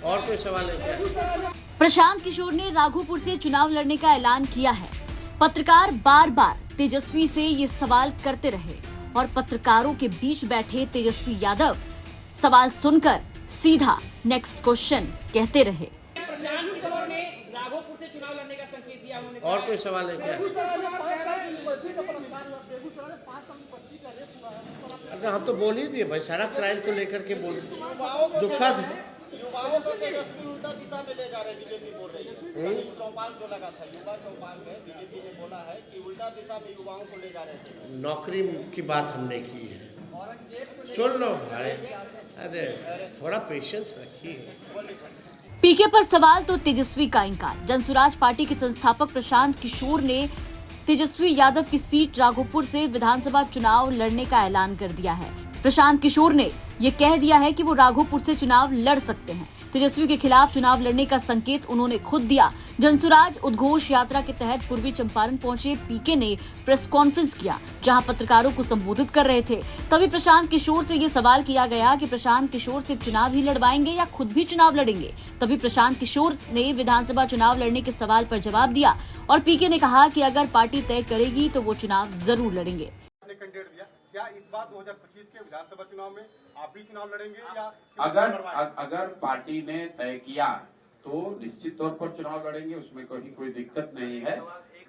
और कोई सवाल है क्या? प्रशांत किशोर ने राघोपुर से चुनाव लड़ने का ऐलान किया है। पत्रकार बार बार तेजस्वी से ये सवाल करते रहे और पत्रकारों के बीच बैठे तेजस्वी यादव सवाल सुनकर सीधा नेक्स्ट क्वेश्चन कहते रहे। प्रशांत किशोर ने राघोपुर से चुनाव लड़ने का संकेत दिया। उन्होंने और कोई सवाल है क्या? अगर हम तो बोल ही दिए भाई, सारा क्राइम को लेकर के बोल, दुखद है। युवाओं को तेजस्वी उल्टा दिशा में ले जा रहे हैं, बीजेपी बोल रही है। चौपाल को लगा था, युवा चौपाल में बीजेपी ने बोला है कि उल्टा दिशा में युवाओं को ले जा रहे थे। नौकरी की बात हमने की है, सुन लो भाई, अरे थोड़ा पेशेंस रखिए। पीके पर सवाल तो तेजस्वी का इंकार। जनसुराज पार्टी के संस्थापक प्रशांत किशोर ने तेजस्वी यादव की सीट राघोपुर से विधानसभा चुनाव लड़ने का ऐलान कर दिया है। प्रशांत किशोर ने ये कह दिया है कि वो राघोपुर से चुनाव लड़ सकते हैं। तेजस्वी के खिलाफ चुनाव लड़ने का संकेत उन्होंने खुद दिया। जनसुराज उद्घोष यात्रा के तहत पूर्वी चंपारण पहुंचे पीके ने प्रेस कॉन्फ्रेंस किया, जहां पत्रकारों को संबोधित कर रहे थे। तभी प्रशांत किशोर से ये सवाल किया गया कि प्रशांत किशोर सिर्फ चुनाव ही लड़वाएंगे या खुद भी चुनाव लड़ेंगे। तभी प्रशांत किशोर ने विधानसभा चुनाव लड़ने के सवाल पर जवाब दिया और पीके ने कहा कि अगर पार्टी तय करेगी तो वो चुनाव जरूर लड़ेंगे। क्या इस बार 2025 के विधानसभा चुनाव में आप भी चुनाव लड़ेंगे या अगर पार्टी ने तय किया तो निश्चित तौर पर चुनाव लड़ेंगे, उसमें कोई दिक्कत नहीं है।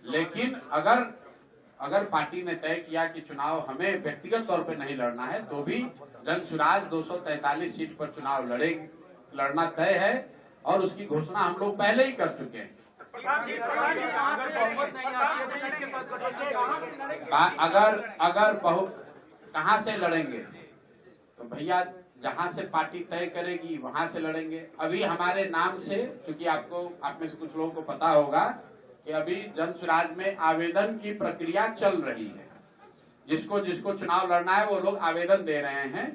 लेकिन अगर पार्टी ने तय किया कि चुनाव हमें व्यक्तिगत तौर पर नहीं लड़ना है तो भी जनसुराज 243 सीट पर चुनाव लड़ना तय है और उसकी घोषणा हम लोग पहले ही कर चुके हैं। अगर बहुत कहाँ से लड़ेंगे तो भैया जहाँ से पार्टी तय करेगी वहां से लड़ेंगे। अभी हमारे नाम से, क्योंकि आप में से कुछ लोगों को पता होगा कि अभी जनसुराज में आवेदन की प्रक्रिया चल रही है। जिसको चुनाव लड़ना है वो लोग आवेदन दे रहे हैं।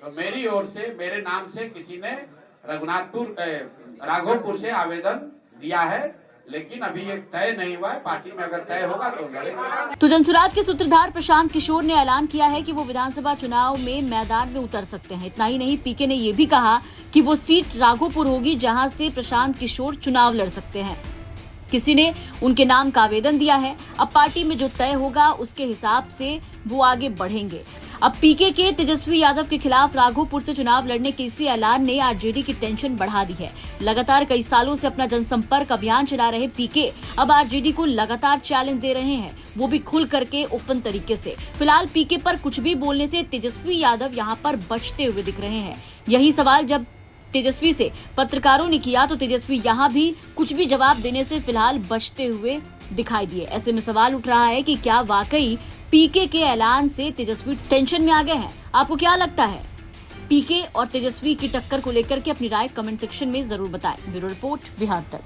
तो मेरी ओर से, मेरे नाम से किसी ने राघोपुर से आवेदन दिया है, लेकिन अभी ये तय नहीं हुआ है। पार्टी में अगर तय होगा तो लड़ेंगे। तो जनसुराज के सूत्रधार प्रशांत किशोर ने ऐलान किया है कि वो विधानसभा चुनाव में मैदान में उतर सकते हैं। इतना ही नहीं, पीके ने ये भी कहा कि वो सीट राघोपुर होगी जहां से प्रशांत किशोर चुनाव लड़ सकते हैं। किसी ने उनके नाम का आवेदन दिया है। अब पार्टी में जो तय होगा उसके हिसाब से वो आगे बढ़ेंगे। अब पीके के तेजस्वी यादव के खिलाफ राघोपुर से चुनाव लड़ने के इसी ऐलान ने आरजेडी की टेंशन बढ़ा दी है। लगातार कई सालों से अपना जनसंपर्क अभियान चला रहे पीके अब आरजेडी को लगातार चैलेंज दे रहे हैं, वो भी खुल करके ओपन तरीके से। फिलहाल पीके पर कुछ भी बोलने से तेजस्वी यादव यहाँ पर बचते हुए दिख रहे हैं। यही सवाल जब तेजस्वी से पत्रकारों ने किया तो तेजस्वी यहाँ भी कुछ भी जवाब देने से फिलहाल बचते हुए दिखाई दिए। ऐसे में सवाल उठ रहा है कि क्या वाकई पीके के ऐलान से तेजस्वी टेंशन में आ गए हैं? आपको क्या लगता है? पीके और तेजस्वी की टक्कर को लेकर के अपनी राय कमेंट सेक्शन में जरूर बताएं। ब्यूरो रिपोर्ट, बिहार तक।